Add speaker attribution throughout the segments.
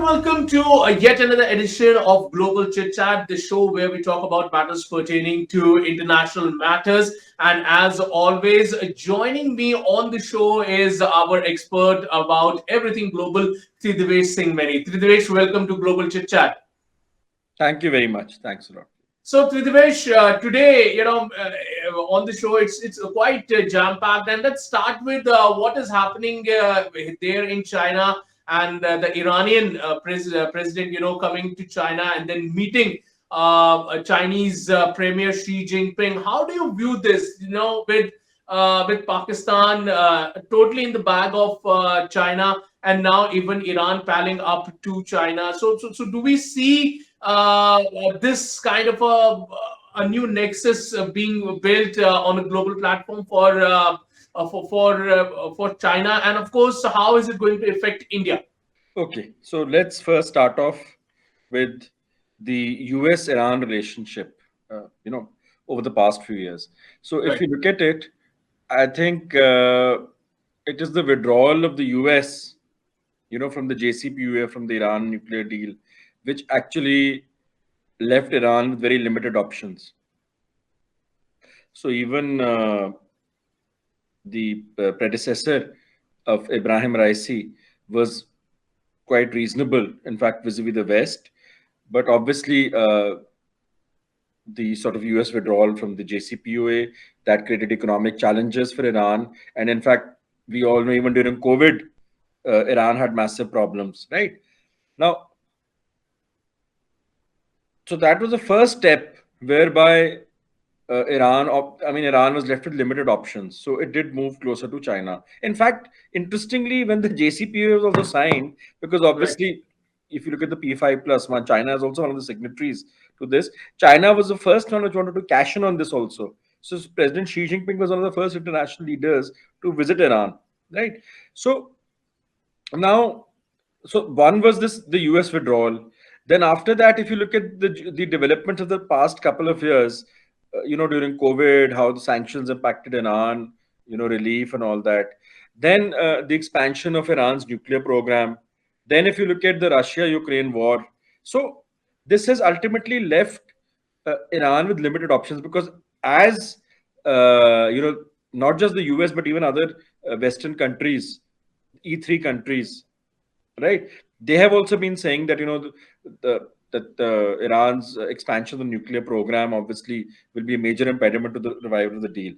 Speaker 1: welcome to yet another edition of Global Chit Chat, the show where we talk about matters pertaining to international matters. And as always, joining me on the show is our expert about everything global, Tridivesh Singh Mehri. Tridivesh, welcome to Global Chit Chat.
Speaker 2: Thank you very much. Thanks a lot.
Speaker 1: So, Tridivesh, today, on the show, it's quite jam-packed, and let's start with what is happening there in China and the Iranian president, coming to China and then meeting a Chinese Premier Xi Jinping. How do you view this? With Pakistan totally in the bag of China, and now even Iran palling up to China. So do we see this kind of a new nexus being built on a global platform for China, and of course, how is it going to affect India?
Speaker 2: Okay, so let's first start off with the US-Iran relationship, over the past few years. So if
Speaker 1: Right.
Speaker 2: you look at it, I think it is the withdrawal of the US, from the JCPOA, from the Iran nuclear deal, which actually left Iran with very limited options. So even the predecessor of Ibrahim Raisi was quite reasonable, in fact, vis-a-vis the West. But obviously, the sort of US withdrawal from the JCPOA that created economic challenges for Iran. And in fact, we all know even during COVID, Iran had massive problems, right? Now, so that was the first step whereby Iran was left with limited options. So it did move closer to China. In fact, interestingly, when the JCPOA was also signed, because
Speaker 1: Right.
Speaker 2: obviously, if you look at the P5+1, China is also one of the signatories to this. China was the first one which wanted to cash in on this also. So President Xi Jinping was one of the first international leaders to visit Iran, right? So now, so one was the US withdrawal. Then after that, if you look at the development of the past couple of years, during COVID, how the sanctions impacted Iran, relief and all that. Then the expansion of Iran's nuclear program. Then if you look at the Russia-Ukraine war, so this has ultimately left Iran with limited options because as not just the US but even other Western countries, E3 countries, right? They have also been saying that Iran's expansion of the nuclear program obviously will be a major impediment to the revival of the deal.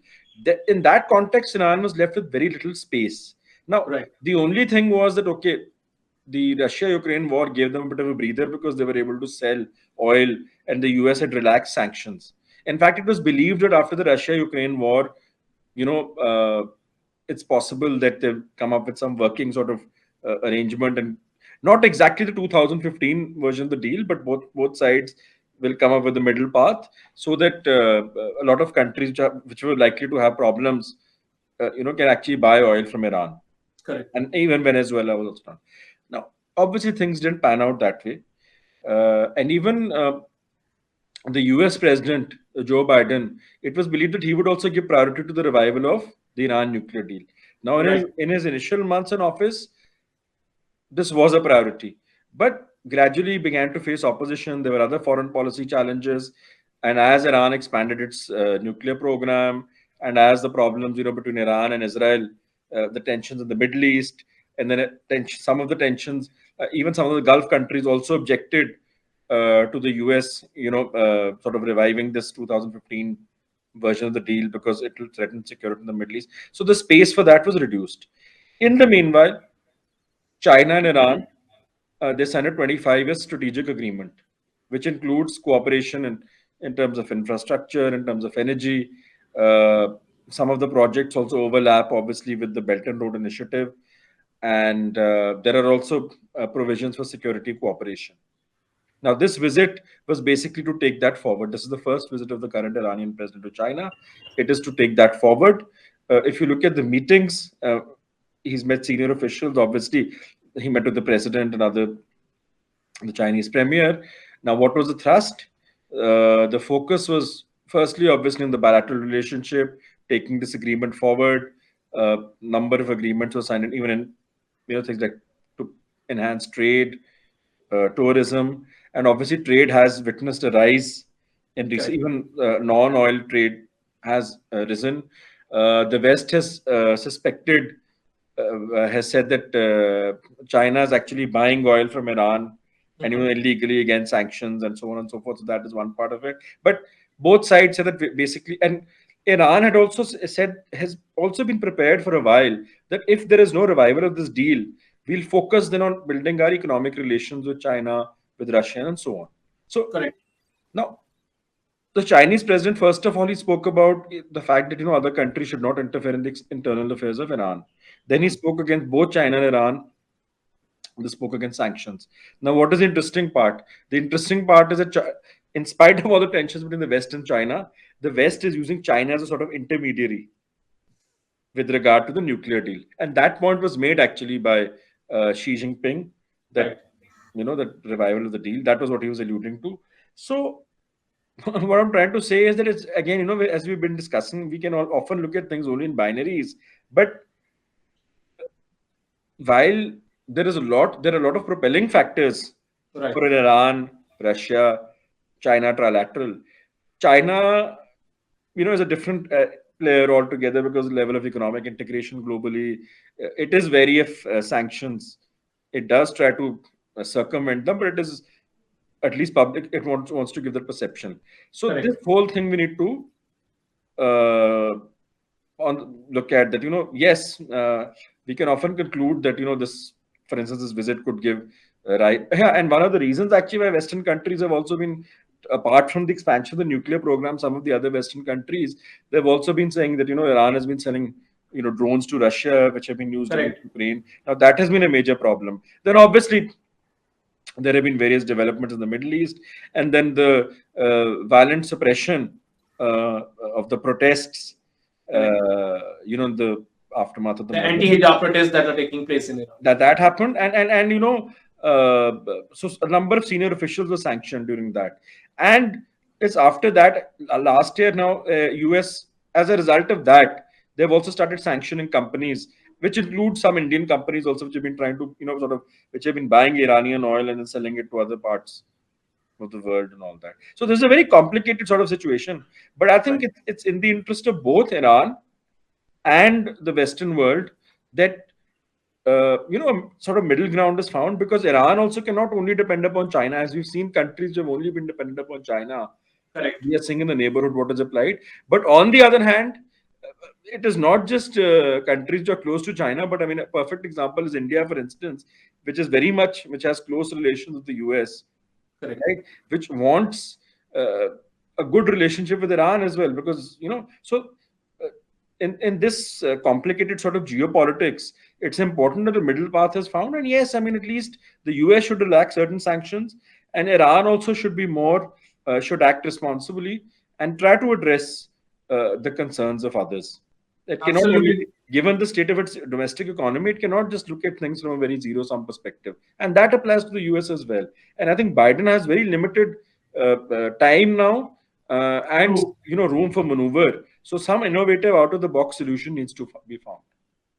Speaker 2: In that context, Iran was left with very little space. Now,
Speaker 1: Right.
Speaker 2: the only thing was that okay, the Russia-Ukraine war gave them a bit of a breather because they were able to sell oil, and the US had relaxed sanctions. In fact, it was believed that after the Russia-Ukraine war, you know, it's possible that they've come up with some working sort of arrangement, and not exactly the 2015 version of the deal, but both sides will come up with the middle path so that a lot of countries which were likely to have problems, can actually buy oil from Iran,
Speaker 1: Correct.
Speaker 2: and even Venezuela was also done. Now, obviously, things didn't pan out that way, and even the US President Joe Biden, it was believed that he would also give priority to the revival of the Iran nuclear deal. Now,
Speaker 1: Right.
Speaker 2: in his initial months in office, this was a priority, but gradually began to face opposition. There were other foreign policy challenges, and as Iran expanded its nuclear program, and as the problems between Iran and Israel, the tensions in the Middle East, and then some of the tensions, even some of the Gulf countries also objected to the US, sort of reviving this 2015 version of the deal because it will threaten security in the Middle East. So the space for that was reduced. In the meanwhile, China and Iran, they signed a 25-year strategic agreement, which includes cooperation in terms of infrastructure, in terms of energy. Uh, some of the projects also overlap, obviously, with the Belt and Road Initiative. And there are also provisions for security cooperation. Now, this visit was basically to take that forward. This is the first visit of the current Iranian president to China. It is to take that forward. If you look at the meetings, he's met senior officials. Obviously, he met with the president and the Chinese premier. Now, what was the thrust? The focus was firstly, obviously, in the bilateral relationship, taking this agreement forward. Number of agreements were signed, and even in things like to enhance trade, tourism, and obviously trade has witnessed a rise in recent.
Speaker 1: Correct.
Speaker 2: Even non-oil trade has risen. The West has suspected, has said that China is actually buying oil from Iran, and
Speaker 1: Mhm.
Speaker 2: illegally against sanctions and so on and so forth. So that is one part of it. But both sides said that basically, and Iran had also said, has also been prepared for a while, that if there is no revival of this deal, we'll focus then on building our economic relations with China, with Russia, and so on. So
Speaker 1: Correct.
Speaker 2: now the Chinese president, first of all, he spoke about the fact that other countries should not interfere in the internal affairs of Iran. Then he
Speaker 1: Mhm.
Speaker 2: spoke against both China and Iran. They spoke against sanctions. Now, what is the interesting part? The interesting part is that, in spite of all the tensions between the West and China, the West is using China as a sort of intermediary with regard to the nuclear deal. And that point was made actually by Xi Jinping, that
Speaker 1: Correct.
Speaker 2: the revival of the deal. That was what he was alluding to. So what I'm trying to say is that it's again, as we've been discussing, we can often look at things only in binaries. But while there are a lot of propelling factors
Speaker 1: Right.
Speaker 2: for Iran, Russia, China trilateral. China, is a different player altogether because the level of economic integration globally, it is wary of sanctions. It does try to circumvent them, but it is at least public. It wants to give the perception. So this
Speaker 1: Correct.
Speaker 2: whole thing we need to uh, look at that. Yes, we can often conclude that this, for instance, this visit could give right. Yeah, and one of the reasons actually why Western countries have also been, apart from the expansion of the nuclear program, some of the other Western countries, they've also been saying that Iran has been selling drones to Russia, which have been used against
Speaker 1: Correct.
Speaker 2: Ukraine. Now that has been a major problem. Then obviously there have been various developments in the Middle East, and then the violent suppression of the protests,
Speaker 1: Correct.
Speaker 2: in the aftermath of the
Speaker 1: The
Speaker 2: Muslim,
Speaker 1: anti-hijab protests that are taking place in Iran.
Speaker 2: that happened, and so a number of senior officials were sanctioned during that, and it's after that last year now, US, as a result of that, they've also started sanctioning companies, which include some Indian companies also, which have been trying to sort of, which have been buying Iranian oil and then selling it to other parts of the world and all that. So there's a very complicated sort of situation, but I think
Speaker 1: Right.
Speaker 2: it's in the interest of both Iran and the Western world that sort of middle ground is found, because Iran also cannot only depend upon China, as we've seen countries who have only been dependent upon China.
Speaker 1: Correct.
Speaker 2: We are seeing in the neighborhood what is applied. But on the other hand, it is not just countries which are close to China, but I mean, a perfect example is India, for instance, which has close relations with the US,
Speaker 1: Correct.
Speaker 2: right? Which wants uh, a good relationship with Iran as well, because so uh, in this complicated sort of geopolitics, it's important that the middle path is found. And yes, I mean, at least the US should relax certain sanctions, and Iran also should be more should act responsibly and try to address the concerns of others. It cannot only,
Speaker 1: Absolutely.
Speaker 2: given the state of its domestic economy, it cannot just look at things from a very zero sum perspective, and that applies to the US as well. And I think Biden has very limited time now, and
Speaker 1: True.
Speaker 2: room for maneuver. So some innovative out of the box solution needs to be found.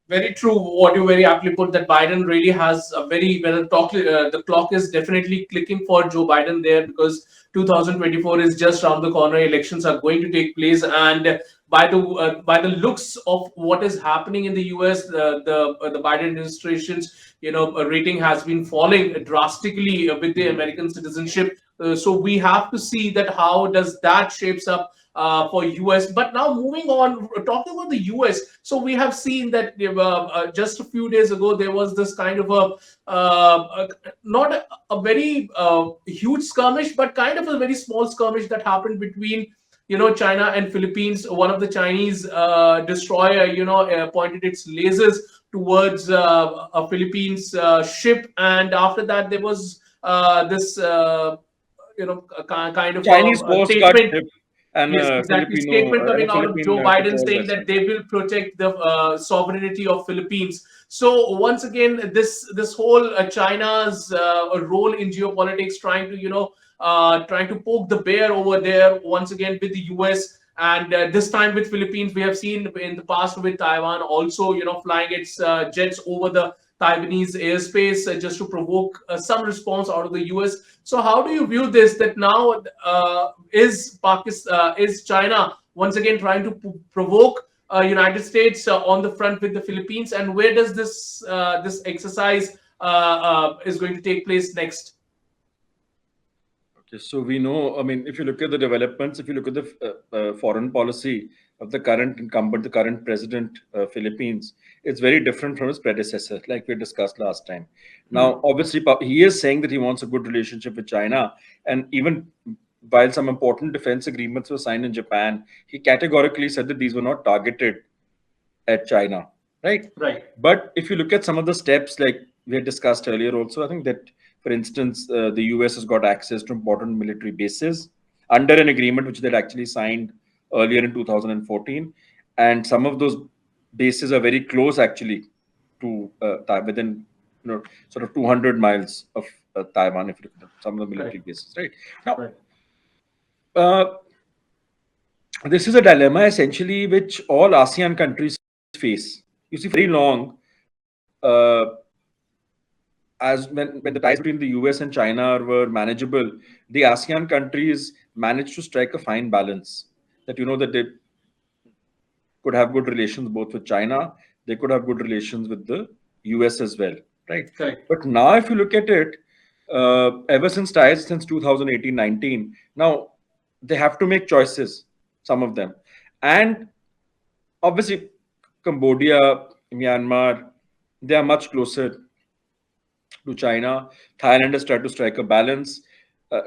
Speaker 1: Very true. What you very aptly put, that Biden really has a very well the clock is definitely clicking for Joe Biden there, because 2024 is just around the corner. Elections are going to take place, and by the looks of what is happening in the US, the Biden administration's rating has been falling drastically with the
Speaker 2: Mhm.
Speaker 1: American citizenship. So we have to see that how does that shapes up for US. But now moving on, talking about the US, so we have seen that just a few days ago there was this kind of not a very huge skirmish, but kind of a very small skirmish that happened between China and Philippines. One of the Chinese destroyer pointed its lasers towards a Philippines ship, and after that there was this kind of
Speaker 2: Chinese
Speaker 1: a
Speaker 2: Coast Guard
Speaker 1: statement.
Speaker 2: ship and
Speaker 1: Yes, exactly. Statement
Speaker 2: and a
Speaker 1: coming out of
Speaker 2: Philippine
Speaker 1: Joe Biden
Speaker 2: patrol
Speaker 1: saying that
Speaker 2: vessel.
Speaker 1: they will protect the sovereignty of Philippines. So once again, this whole China's role in geopolitics, trying to trying to poke the bear over there once again with the US, and this time with Philippines. We have seen in the past with Taiwan also, flying its jets over the Taiwanese airspace just to provoke some response out of the US. So how do you view this? That now is Pakistan, is China once again trying to provoke United States on the front with the Philippines, and where does this exercise is going to take place next?
Speaker 2: Okay, so we know, I mean, if you look at the developments, if you look at the foreign policy of the current incumbent, the current president, Philippines, it's very different from his predecessor, like we discussed last time. Now, obviously, he is saying that he wants a good relationship with China, and even while some important defense agreements were signed in Japan, he categorically said that these were not targeted at China, right?
Speaker 1: Right.
Speaker 2: But if you look at some of the steps, like we had discussed earlier, also, I think that, for instance, the US has got access to important military bases under an agreement which they'd actually signed earlier in 2014. And some of those bases are very close, actually, to within, sort of 200 miles of Taiwan, if you look at some of the military bases, right? Now,
Speaker 1: Right.
Speaker 2: uh, this is a dilemma essentially which all ASEAN countries face. You see, very long, as when the ties between the US and China were manageable, the ASEAN countries managed to strike a fine balance. That that they could have good relations both with China, they could have good relations with the US as well, right?
Speaker 1: Correct.
Speaker 2: But now, if you look at it, ever since ties since 2018-19, now they have to make choices, some of them. And obviously, Cambodia, Myanmar, they are much closer to China. Thailand has tried to strike a balance.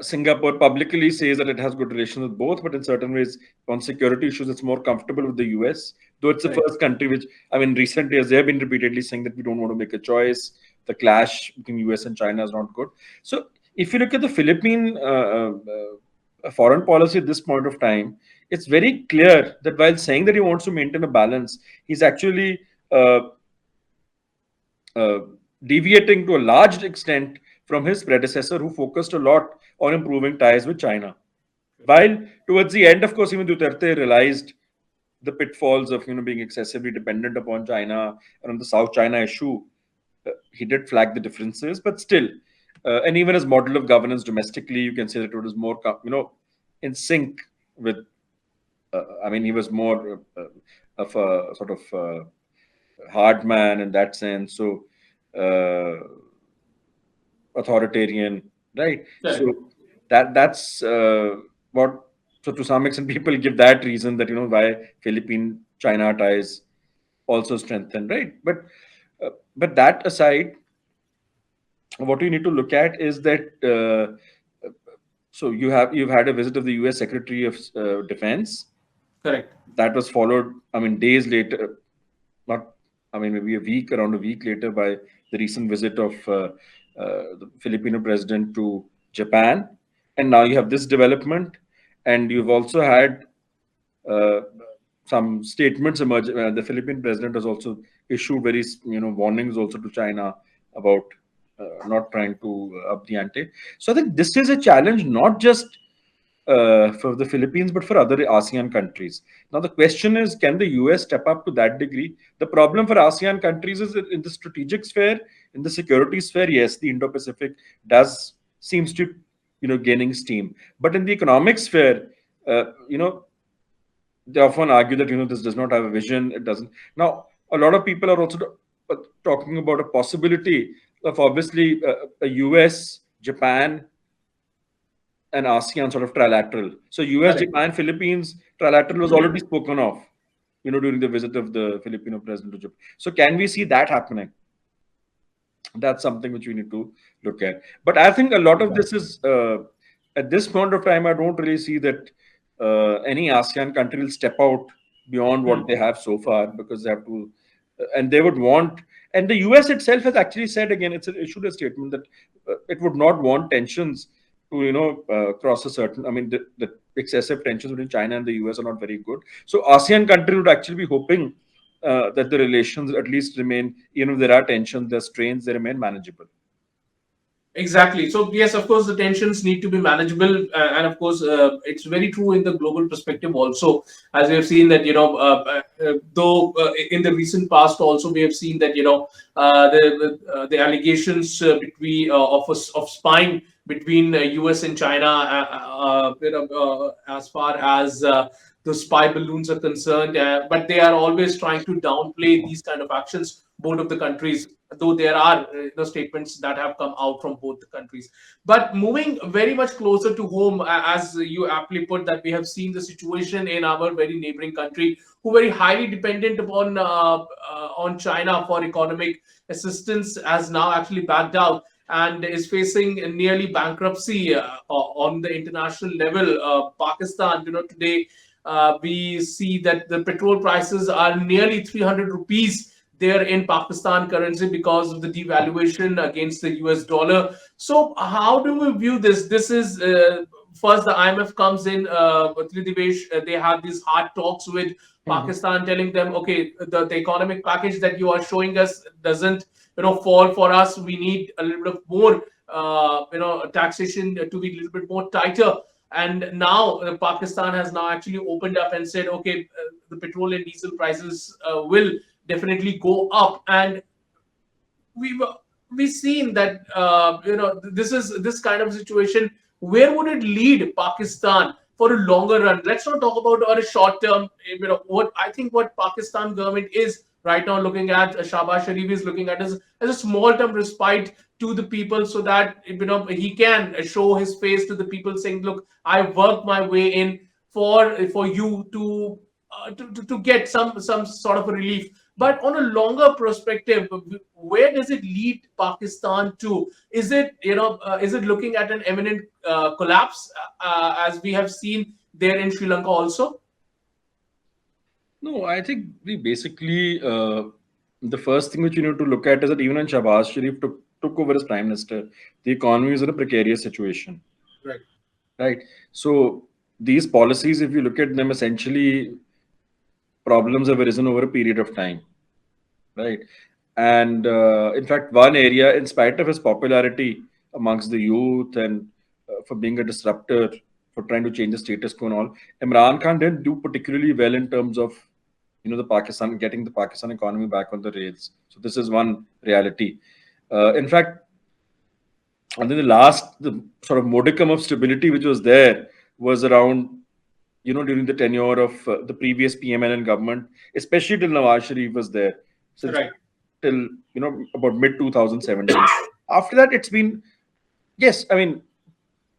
Speaker 2: Singapore publicly says that it has good relations with both, but in certain ways, on security issues, it's more comfortable with the US. Though it's the
Speaker 1: Right.
Speaker 2: first country which, I mean, recent years, they have been repeatedly saying that we don't want to make a choice. The clash between US and China is not good. So, if you look at the Philippine foreign policy at this point of time, it's very clear that while saying that he wants to maintain a balance, he's actually uh, uh, deviating to a large extent from his predecessor, who focused a lot on improving ties with China. While towards the end, of course, even Duterte realized the pitfalls of being excessively dependent upon China, and on the South China issue, he did flag the differences, but still, and even his model of governance domestically, you can say that it was more in sync with. I mean, he was more of a sort of hard man in that sense. So. Authoritarian, right?
Speaker 1: Correct.
Speaker 2: So that's what. So to some extent, people give that reason that why Philippine China ties also strengthen, right? But that aside, what you need to look at is that so you've had a visit of the U.S. Secretary of Defense.
Speaker 1: Correct.
Speaker 2: That was followed, I mean, days later, not, I mean, maybe around a week later, by the recent visit of the Filipino president to Japan. And now you have this development, and you've also had uh, some statements emerge. The Philippine president has also issued very, warnings also to China about not trying to up the ante. So I think this is a challenge not just for the Philippines, but for other ASEAN countries. Now, the question is, can the US step up to that degree? The problem for ASEAN countries is that in the strategic sphere, in the security sphere, yes, the Indo-Pacific seems to, gaining steam. But in the economic sphere, they often argue that, this does not have a vision. It doesn't. Now, a lot of people are also talking about a possibility of obviously a US, Japan, and ASEAN sort of trilateral. So US,
Speaker 1: Correct.
Speaker 2: Japan, Philippines trilateral was already spoken of, during the visit of the Filipino president to Japan. So can we see that happening? That's something which we need to look at. But I think a lot of this is at this point of time, I don't really see that any ASEAN country will step out beyond what they have so far, because they have to, and they would want. And the US itself has actually said, again, it's issued a statement that it would not want tensions to cross a certain. I mean, the excessive tensions between China and the US are not very good. So ASEAN country would actually be hoping that the relations at least remain, even if there are tensions, there are strains, they remain manageable.
Speaker 1: Exactly. So yes, of course, the tensions need to be manageable, and of course, it's very true in the global perspective also. As we have seen that though in the recent past also we have seen that the allegations between of spying between U.S. and China, as far as the spy balloons are concerned, but they are always trying to downplay these kind of actions, both of the countries, though there are statements that have come out from both the countries. But moving very much closer to home, as you aptly put, that we have seen the situation in our very neighboring country, who very highly dependent upon on China for economic assistance, has now actually backed out and is facing nearly bankruptcy on the international level. Pakistan, today we see that the petrol prices are nearly 300 rupees there in Pakistan currency because of the devaluation against the US dollar. So, how do we view this? This is first the IMF comes in, Tridivesh, they have these hard talks with
Speaker 2: Mhm.
Speaker 1: Pakistan, telling them, okay, the economic package that you are showing us doesn't, fall for us. We need a little bit more, taxation to be a little bit more tighter. And now Pakistan has now actually opened up and said, okay, the petrol and diesel prices will definitely go up. And we've we've seen that this is this kind of situation. Where would it lead Pakistan for a longer run? Let's not talk about or a short term. What I think what Pakistan government is right now looking at, Shahbaz Sharif is looking at, as a small term respite to the people, so that he can show his face to the people, saying, look, I worked my way in for you to get some sort of a relief. But on a longer perspective, where does it lead Pakistan to? Is it is it looking at an imminent collapse, as we have seen there in Sri Lanka also?
Speaker 2: No, I think we basically the first thing which you need to look at is that even when Shahbaz Sharif took over as prime minister, the economy was in a precarious situation,
Speaker 1: Right.
Speaker 2: right? So these policies, if you look at them, essentially problems have arisen over a period of time, right? And in fact, one area, in spite of his popularity amongst the youth and for being a disruptor, for trying to change the status quo and all, Imran Khan didn't do particularly well in terms of the Pakistan getting the Pakistan economy back on the rails. So this is one reality. In fact, and then the sort of modicum of stability which was there was around during the tenure of the previous PMLN government, especially till Nawaz Sharif was there, since
Speaker 1: Right.
Speaker 2: till about mid 2017. After that, it's been, yes, I mean,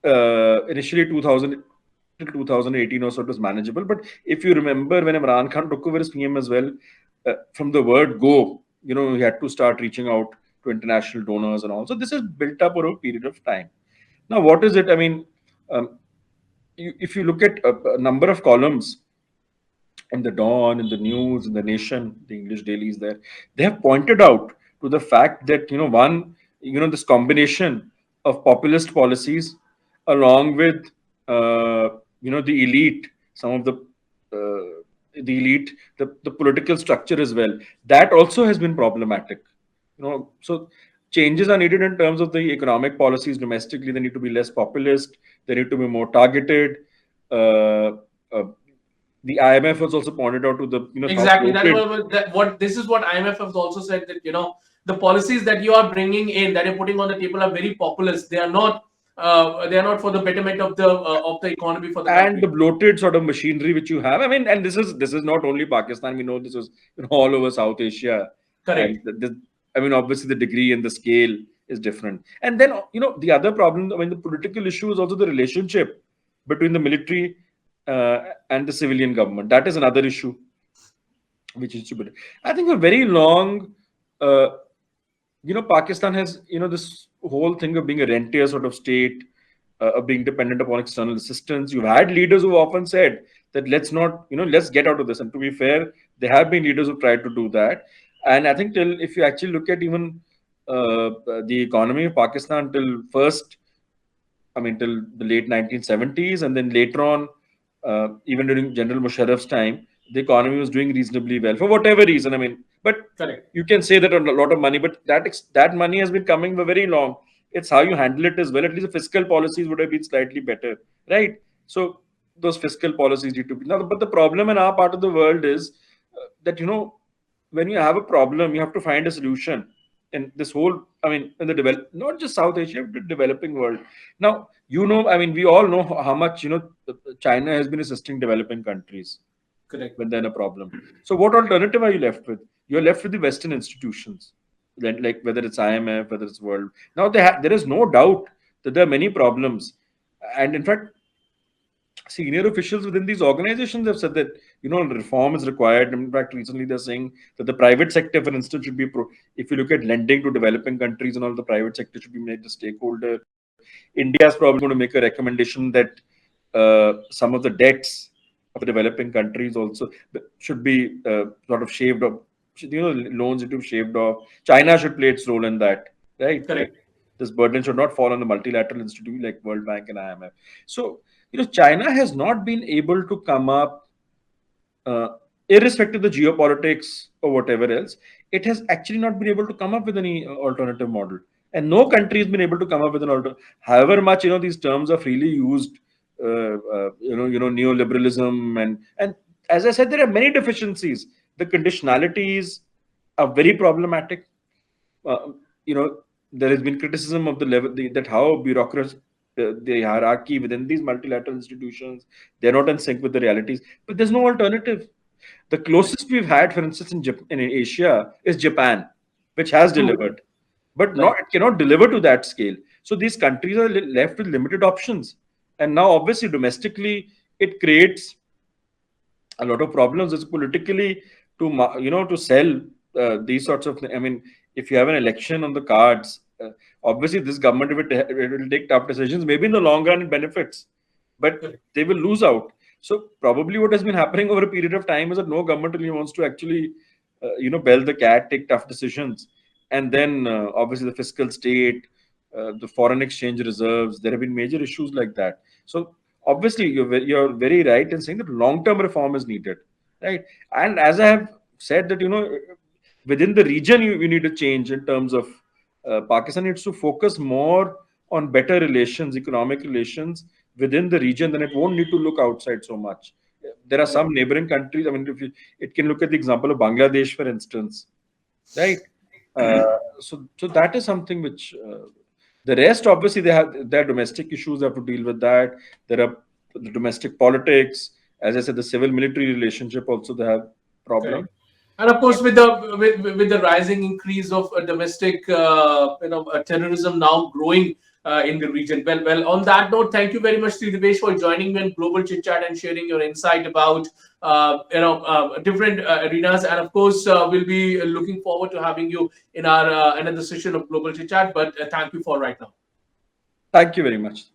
Speaker 2: initially 2000 till 2018 or so it was manageable. But if you remember when Imran Khan took over as PM as well, from the word go, he had to start reaching out to international donors and all. So this is built up over a period of time. Now, what is it? I mean, um, if you look at a number of columns in the Dawn, in the News, in the Nation, the English dailies there, they have pointed out to the fact that this combination of populist policies along with the elite, some of the elite, the political structure as well, that also has been problematic. So changes are needed in terms of the economic policies domestically. They need to be less populist. They need to be more targeted. Uh, uh, the IMF has also pointed out to the how
Speaker 1: Exactly. That
Speaker 2: bloated.
Speaker 1: was what this is what IMF has also said, that the policies that you are bringing in, that you're putting on the table, are very populist. They are not for the betterment of the economy for the
Speaker 2: And the
Speaker 1: country.
Speaker 2: bloated sort of machinery which you have. I mean, and this is not only Pakistan. We know this is all over South Asia, and
Speaker 1: Correct.
Speaker 2: I mean, obviously the degree and the scale is different. And then the other problem, I mean, the political issue is also the relationship between the military and the civilian government. That is another issue which is to be. I think a very long. Uh, Pakistan has, this whole thing of being a rentier sort of state, of being dependent upon external assistance. You've had leaders who often said that let's not, let's get out of this. And to be fair, there have been leaders who tried to do that. And I think till if you actually look at even the economy of Pakistan till first, I mean, till the late 1970s, and then later on, even during General Musharraf's time, the economy was doing reasonably well for whatever reason. I mean, but
Speaker 1: Correct.
Speaker 2: you can say that a lot of money, but that money has been coming for very long. It's how you handle it as well. At least the fiscal policies would have been slightly better, right? So those fiscal policies need to be now. But the problem in our part of the world is that when you have a problem, you have to find a solution. In this whole, I mean, in the not just South Asia, but the developing world. Now, I mean, we all know how much China has been assisting developing countries
Speaker 1: Correct.
Speaker 2: when they're in a problem. So, what alternative are you left with? You're left with the Western institutions, then, like whether it's IMF, whether it's World. Now, there is no doubt that there are many problems, and in fact, senior officials within these organizations have said that reform is required. In fact, recently they're saying that the private sector, for instance, should be if you look at lending to developing countries and all, the private sector should be made a stakeholder. India is probably going to make a recommendation that some of the debts of developing countries also should be sort of shaved off. Loans should be shaved off. China should play its role in that, right?
Speaker 1: Correct.
Speaker 2: This burden should not fall on the multilateral institute like World Bank and IMF. So, China has not been able to come up, uh, irrespective of the geopolitics or whatever else, it has actually not been able to come up with any alternative model. And no country has been able to come up with an alternative. However much, these terms are freely used, neoliberalism and as I said, there are many deficiencies. The conditionalities are very problematic. Uh, you know, there has been criticism of the level that how bureaucrats, the hierarchy within these multilateral institutions, they're not in sync with the realities. But there's no alternative. The closest we've had, for instance, in Asia, is Japan, which has
Speaker 1: True.
Speaker 2: delivered, but
Speaker 1: Right.
Speaker 2: it cannot deliver to that scale. So these countries are left with limited options, and now obviously domestically it creates a lot of problems. It's politically to sell these sorts of. I mean, if you have an election on the cards, obviously this government it will take tough decisions. Maybe in the long run it benefits, but
Speaker 1: Correct.
Speaker 2: they will lose out. So probably what has been happening over a period of time is that no government really wants to actually bell the cat, take tough decisions, and then obviously the fiscal state, the foreign exchange reserves. There have been major issues like that. So obviously you're very right in saying that long term reform is needed, right? And as I have said that within the region you need a change in terms of Pakistan needs to focus more on better relations, economic relations within the region. Then it won't need to look outside so much. There are some neighboring countries. I mean, if it can look at the example of Bangladesh, for instance, right? So that is something which the rest, obviously, they have their domestic issues. They have to deal with that. There are the domestic politics. As I said, the civil-military relationship also they have problem.
Speaker 1: Correct. And of course, with the rising increase of domestic terrorism now growing in the region. Well. On that note, thank you very much, Sri Devesh, for joining me in Global Chit Chat and sharing your insight about different arenas. And of course, we'll be looking forward to having you in our another session of Global Chit Chat. But thank you for right now.
Speaker 2: Thank you very much.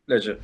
Speaker 2: Pleasure.